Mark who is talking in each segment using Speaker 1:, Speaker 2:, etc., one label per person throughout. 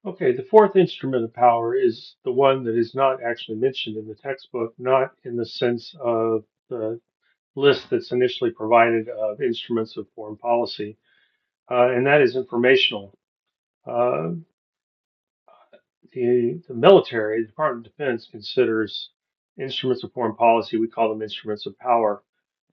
Speaker 1: Okay, the fourth instrument of power is the one that is not actually mentioned in the textbook, not in the sense of the list that's initially provided of instruments of foreign policy, and that is informational. Uh, the military, the Department of Defense, considers instruments of foreign policy, we call them instruments of power,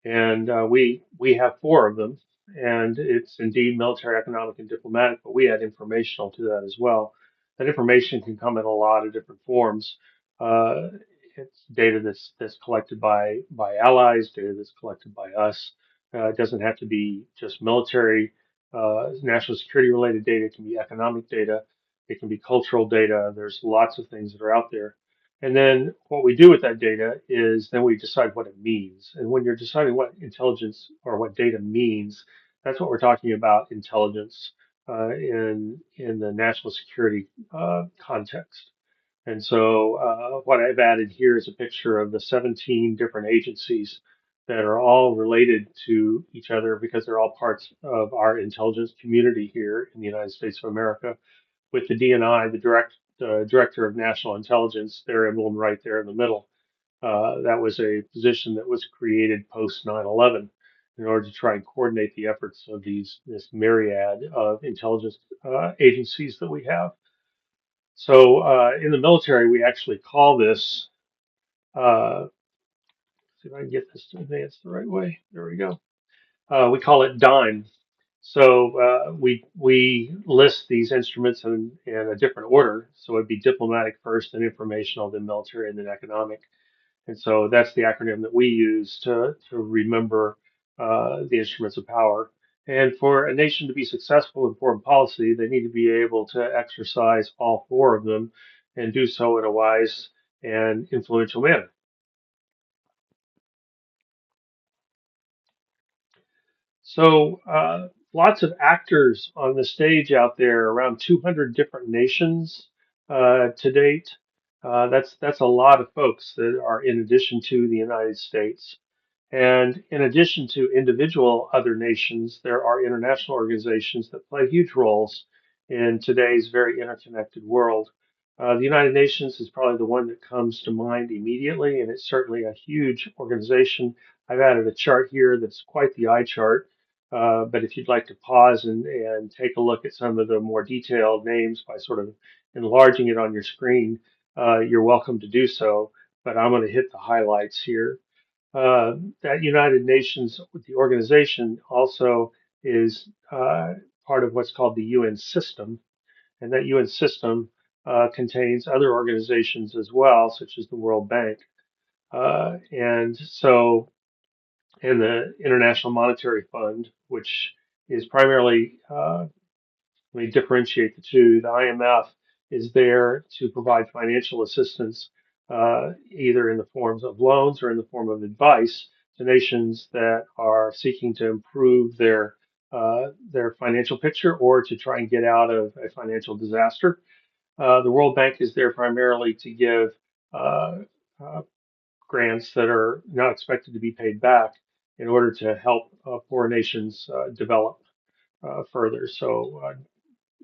Speaker 1: and we have four of them, and it's indeed military, economic, and diplomatic. But we add informational to that as well. That information can come in a lot of different forms. Uh, it's data that's collected by allies, data that's collected by us. It doesn't have to be just military, national security related data. It can be economic data. It can be cultural data. There's lots of things that are out there. And then what we do with that data is then we decide what it means. And when you're deciding what intelligence or what data means, that's what we're talking about intelligence in the national security context. And so what I've added here is a picture of the 17 different agencies that are all related to each other because they're all parts of our intelligence community here in the United States of America with the DNI, the Director of National Intelligence, their emblem right there in the middle. That was a position that was created post 9/11 in order to try and coordinate the efforts of this myriad of intelligence agencies that we have. So in the military, we actually call this. See if I can get this to advance the right way. There we go. We call it DIME. So we list these instruments in a different order. So it'd be diplomatic first, then informational, then military, and then economic. And so that's the acronym that we use to remember the instruments of power. And for a nation to be successful in foreign policy, they need to be able to exercise all four of them and do so in a wise and influential manner. So lots of actors on the stage out there, around 200 different nations to date. That's a lot of folks that are in addition to the United States. And in addition to individual other nations, there are international organizations that play huge roles in today's very interconnected world. The United Nations is probably the one that comes to mind immediately, and it's certainly a huge organization. I've added a chart here that's quite the eye chart. But if you'd like to pause and take a look at some of the more detailed names by sort of enlarging it on your screen, you're welcome to do so. But I'm going to hit the highlights here. That United Nations, the organization, also is part of what's called the UN system, and that UN system contains other organizations as well, such as the World Bank. And so, and the International Monetary Fund, which is primarily, let me differentiate the two. The IMF is there to provide financial assistance, either in the forms of loans or in the form of advice to nations that are seeking to improve their financial picture or to try and get out of a financial disaster. The World Bank is there primarily to give uh, uh, grants that are not expected to be paid back in order to help poor nations develop further. So,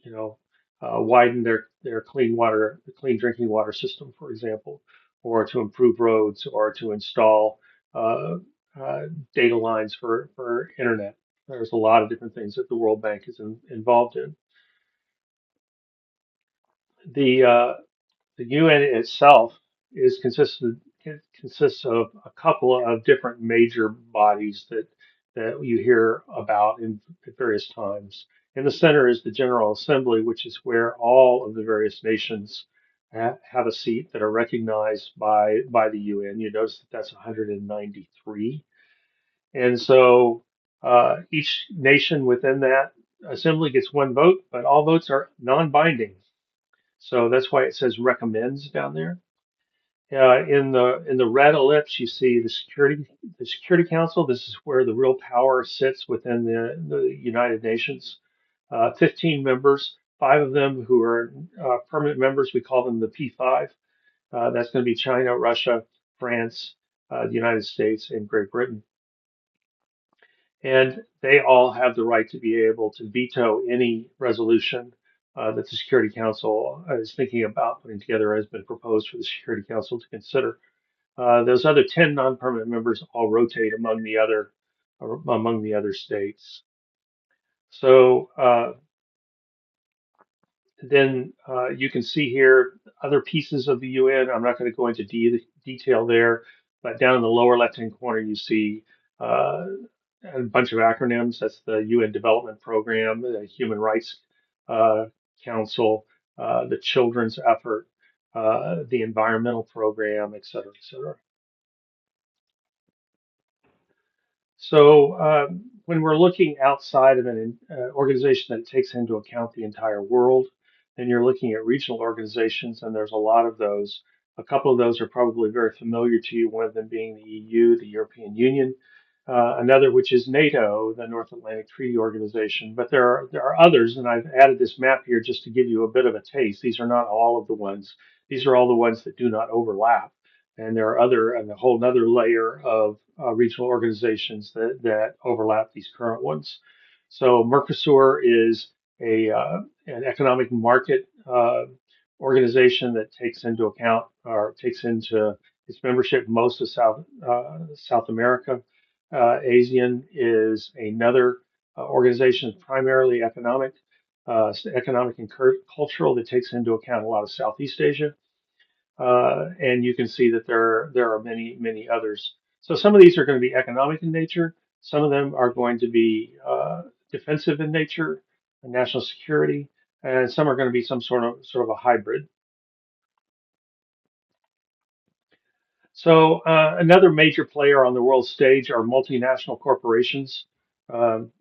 Speaker 1: you know, widen their clean drinking water system, for example, or to improve roads, or to install uh, uh, data lines for internet. There's a lot of different things that the World Bank is involved in. The the UN itself is consisted it consists of a couple of different major bodies that you hear about in at various times. In the center is the General Assembly, which is where all of the various nations have a seat that are recognized by the UN. You notice that that's 193, and so each nation within that assembly gets one vote, but all votes are non-binding. So that's why it says recommends down there. In the red ellipse, you see the Security Council. This is where the real power sits within the United Nations. 15 members, five of them who are permanent members. We call them the P5. That's going to be China, Russia, France, the United States, and Great Britain. And they all have the right to be able to veto any resolution that the Security Council is thinking about putting together has been proposed for the Security Council to consider. Those other 10 non-permanent members all rotate among the other states. So then you can see here other pieces of the UN. I'm not going to go into detail there, but down in the lower left-hand corner, you see uh, a bunch of acronyms. That's the UN Development Program, the Human Rights uh, Council, the Children's Effort, the Environmental Program, et cetera, et cetera. So when we're looking outside of an organization that takes into account the entire world, then you're looking at regional organizations, and there's a lot of those. A couple of those are probably very familiar to you, one of them being the EU, the European Union, another which is NATO, the North Atlantic Treaty Organization. But there are others, and I've added this map here just to give you a bit of a taste. These are not all of the ones. These are all the ones that do not overlap, and there are other and a whole other layer of regional organizations that overlap these current ones. So Mercosur is an economic market organization that takes into account or takes into its membership most of South America. ASEAN is another organization primarily economic and cultural that takes into account a lot of Southeast Asia, and you can see that there are many others. So some of these are going to be economic in nature. Some of them are going to be defensive in nature, national security, and some are going to be some sort of a hybrid. So another major player on the world stage are multinational corporations. Um,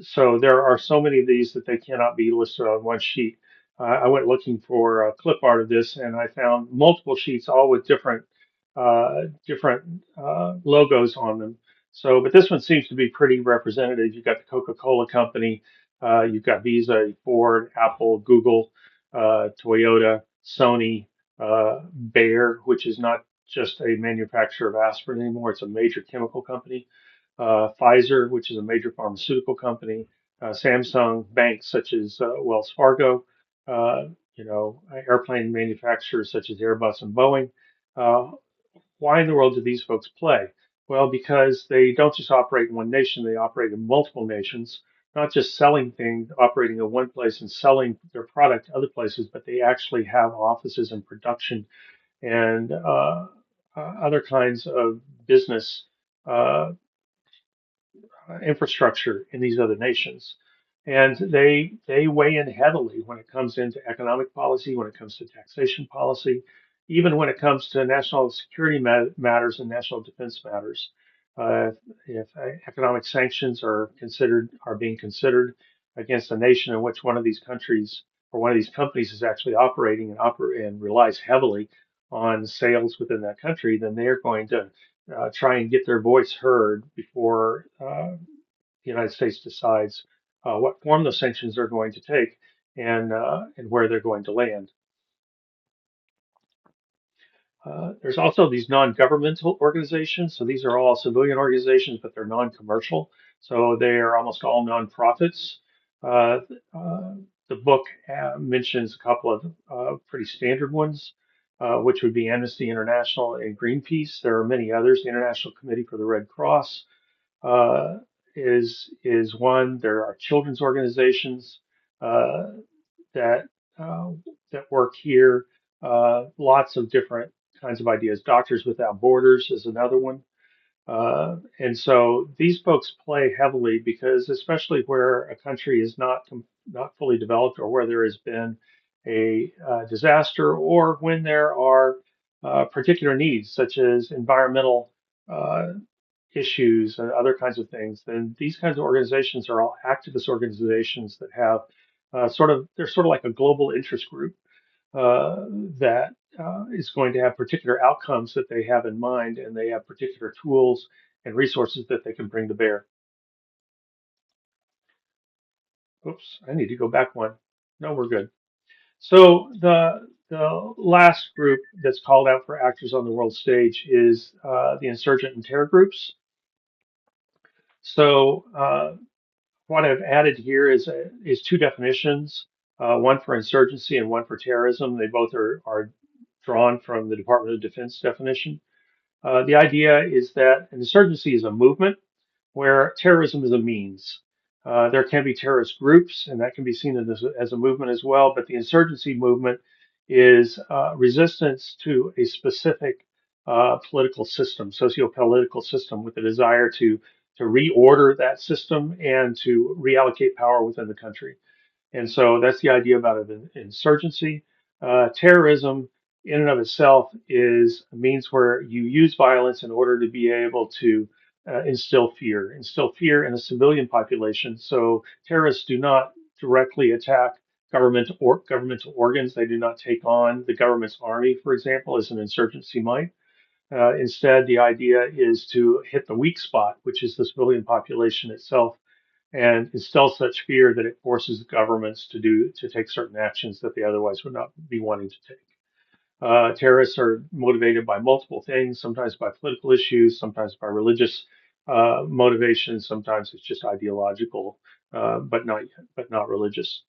Speaker 1: so there are so many of these that they cannot be listed on one sheet. I went looking for a clip art of this, and I found multiple sheets, all with different logos on them. So, but this one seems to be pretty representative. You've got the Coca-Cola Company, you've got Visa, Ford, Apple, Google, Toyota, Sony, Bayer, which is not just a manufacturer of aspirin anymore. It's a major chemical company. Pfizer, which is a major pharmaceutical company. Samsung, banks such as Wells Fargo. Uh, airplane manufacturers such as Airbus and Boeing. Uh, why in the world do these folks play? Well, because they don't just operate in one nation, they operate in multiple nations, not just selling things, operating in one place and selling their product to other places, but they actually have offices and production and other kinds of business uh, infrastructure in these other nations. And they weigh in heavily when it comes into economic policy, when it comes to taxation policy, even when it comes to national security matters and national defense matters. If economic sanctions are being considered against a nation in which one of these countries or one of these companies is actually operating and relies heavily on sales within that country, then they are going to try and get their voice heard before the United States decides what form those sanctions are going to take and where they're going to land. There's also these non-governmental organizations. So these are all civilian organizations, but they're non-commercial. So they are almost all nonprofits. Uh, uh, the book mentions a couple of pretty standard ones, which would be Amnesty International and Greenpeace. There are many others. The International Committee for the Red Cross uh, is one. There are children's organizations uh, that uh, that work here. Lots of different kinds of ideas. Doctors Without Borders is another one. And so these folks play heavily because, especially where a country is not fully developed, or where there has been a disaster, or when there are particular needs such as environmental uh, issues and other kinds of things, then these kinds of organizations are all activist organizations that have they're sort of like a global interest group that is going to have particular outcomes that they have in mind, and they have particular tools and resources that they can bring to bear. Oops, I need to go back one. No, we're good. So the last group that's called out for actors on the world stage is the insurgent and terror groups. So what I've added here is two definitions. one for insurgency and one for terrorism. They both are drawn from the Department of Defense definition. The idea is that an insurgency is a movement where terrorism is a means. There can be terrorist groups, and that can be seen as a movement as well, but the insurgency movement is resistance to a specific political system, socio-political system, with a desire to reorder that system and to reallocate power within the country. And so that's the idea about an insurgency. Terrorism, in and of itself, is a means where you use violence in order to be able to instill fear in a civilian population. So terrorists do not directly attack governmental organs. They do not take on the government's army, for example, as an insurgency might. Instead, the idea is to hit the weak spot, which is the civilian population itself, and instill such fear that it forces governments to take certain actions that they otherwise would not be wanting to take. Terrorists are motivated by multiple things, sometimes by political issues, sometimes by religious motivations, sometimes it's just ideological, but not religious.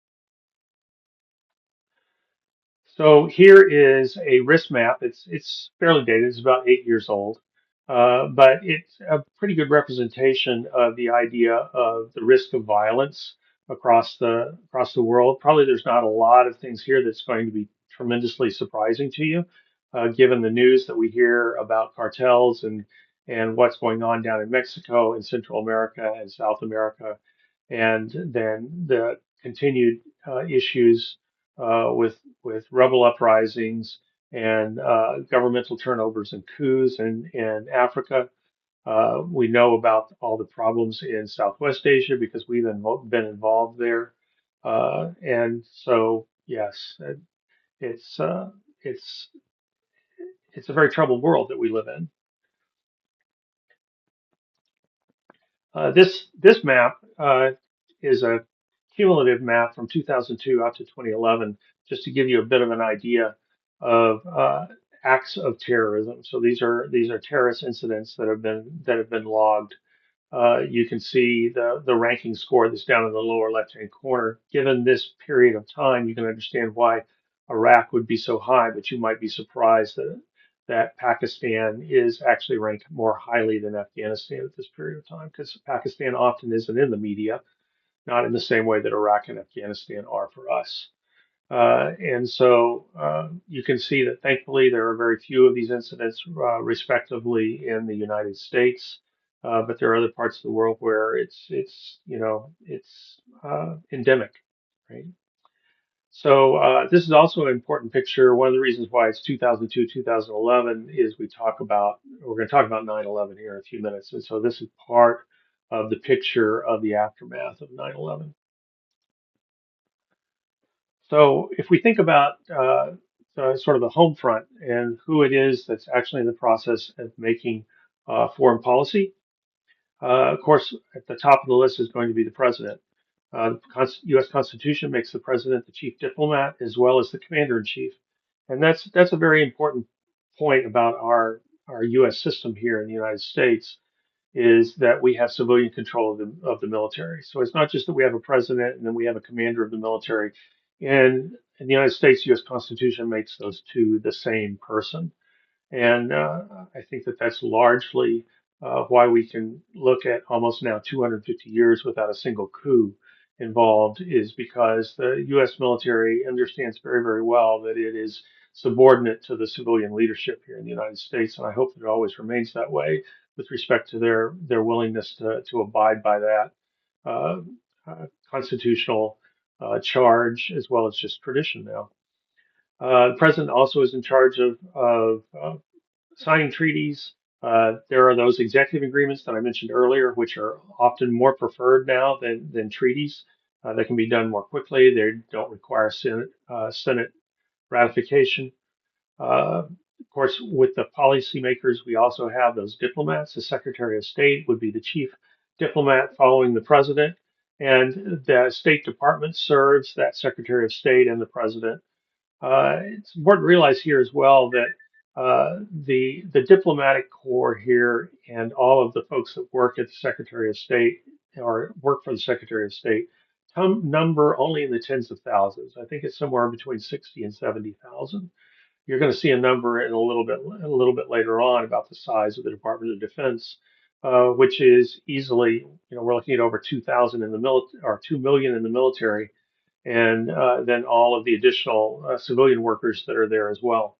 Speaker 1: So here is a risk map. It's fairly dated. It's about 8 years old, but it's a pretty good representation of the idea of the risk of violence across the world. Probably there's not a lot of things here that's going to be tremendously surprising to you, given the news that we hear about cartels and what's going on down in Mexico and Central America and South America, and then the continued issues with rebel uprisings and governmental turnovers and coups in Africa. We know about all the problems in Southwest Asia because we've been involved there. And so, yes, it's uh, it's it's a very troubled world that we live in. This map is a cumulative map from 2002 out to 2011, just to give you a bit of an idea of acts of terrorism. So these are terrorist incidents that have been logged. You can see the ranking score that's down in the lower left-hand corner. Given this period of time, you can understand why Iraq would be so high, but you might be surprised that Pakistan is actually ranked more highly than Afghanistan at this period of time, because Pakistan often isn't in the media, not in the same way that Iraq and Afghanistan are for us. And so you can see that thankfully there are very few of these incidents, respectively, in the United States. But there are other parts of the world where it's endemic, right? So this is also an important picture. One of the reasons why it's 2002, 2011 is we're going to talk about 9/11 here in a few minutes. And so this is part of the picture of the aftermath of 9/11. So if we think about sort of the home front and who it is that's actually in the process of making foreign policy, of course, at the top of the list is going to be the president. The U.S. Constitution makes the president the chief diplomat as well as the commander in chief, and that's a very important point about our U.S. system here in the United States, is that we have civilian control of the military. So it's not just that we have a president and then we have a commander of the military. In the United States, U.S. Constitution makes those two the same person. And I think that that's largely why we can look at almost now 250 years without a single coup involved, is because the U.S. military understands very, very well that it is subordinate to the civilian leadership here in the United States. And I hope that it always remains that way with respect to their willingness to abide by that uh, constitutional charge, as well as just tradition now. The president also is in charge of signing treaties. There are those executive agreements that I mentioned earlier, which are often more preferred now than treaties. They can be done more quickly. They don't require Senate ratification. Of course, with the policymakers, we also have those diplomats. The Secretary of State would be the chief diplomat following the president, and the State Department serves that Secretary of State and the president. It's important to realize here as well that the diplomatic corps here and all of the folks that work at the Secretary of State or work for the Secretary of State number only in the tens of thousands. I think it's somewhere between 60 and 70,000. You're going to see a number in a little bit later on about the size of the Department of Defense, which is easily, we're looking at over 2,000 in the military, or 2 million in the military, and then all of the additional civilian workers that are there as well.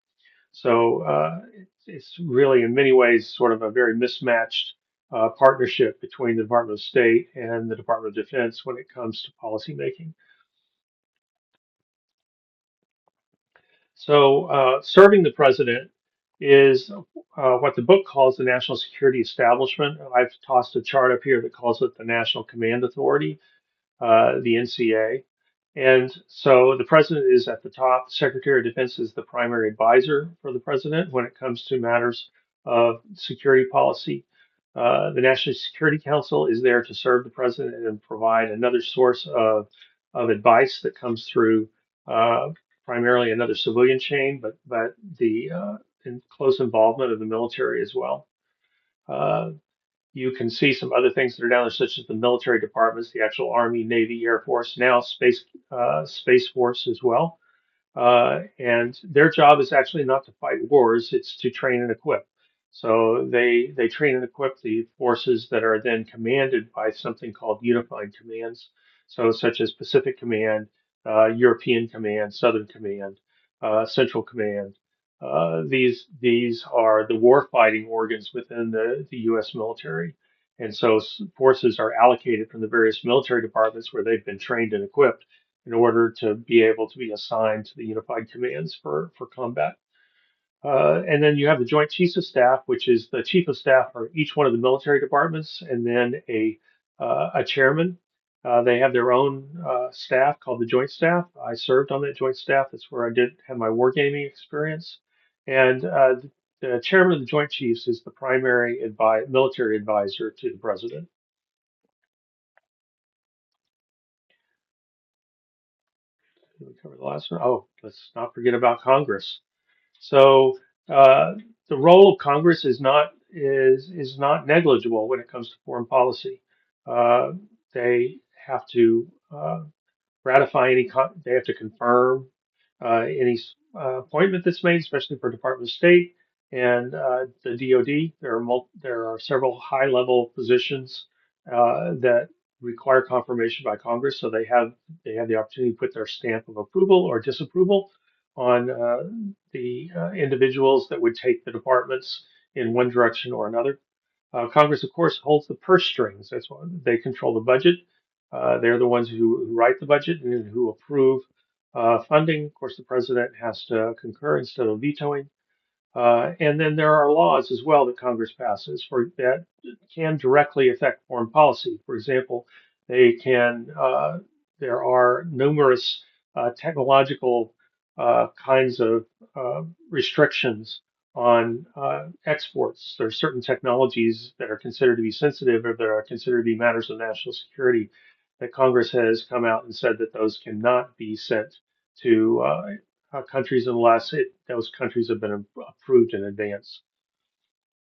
Speaker 1: So it's really, in many ways, sort of a very mismatched partnership between the Department of State and the Department of Defense when it comes to policymaking. So serving the president is what the book calls the national security establishment. I've tossed a chart up here that calls it the National Command Authority, the NCA. And so the president is at the top. The Secretary of Defense is the primary advisor for the president when it comes to matters of security policy. The National Security Council is there to serve the president and provide another source of advice that comes through uh, primarily another civilian chain, but the in close involvement of the military as well. Uh, you can see some other things that are down there, such as the military departments, the actual Army, Navy, Air Force, now Space Force as well. And their job is actually not to fight wars; it's to train and equip. So they train and equip the forces that are then commanded by something called unified commands. So such as Pacific Command, European Command, Southern Command, Central Command. These are the warfighting organs within the U.S. military. And so forces are allocated from the various military departments where they've been trained and equipped in order to be able to be assigned to the unified commands for combat. And then you have the Joint Chiefs of Staff, which is the chief of staff for each one of the military departments, and then a chairman. They have their own staff called the Joint Staff. I served on that Joint Staff. That's where I did have my wargaming experience. And the chairman of the Joint Chiefs is the primary military advisor to the president. Did we cover the last one? Oh, let's not forget about Congress. So the role of Congress is not negligible when it comes to foreign policy. Uh, they have to ratify they have to confirm any appointment that's made, especially for Department of State and the DoD. There are several high-level positions that require confirmation by Congress, so they have the opportunity to put their stamp of approval or disapproval on the individuals that would take the departments in one direction or another. Congress, of course, holds the purse strings. That's why they control the budget. They're the ones who write the budget and who approve funding. Of course, the president has to concur instead of vetoing. And then there are laws as well that Congress passes for that can directly affect foreign policy. For example, they can. There are numerous technological kinds of restrictions on exports. There are certain technologies that are considered to be sensitive or that are considered to be matters of national security that Congress has come out and said that those cannot be sent to countries unless those countries have been approved in advance.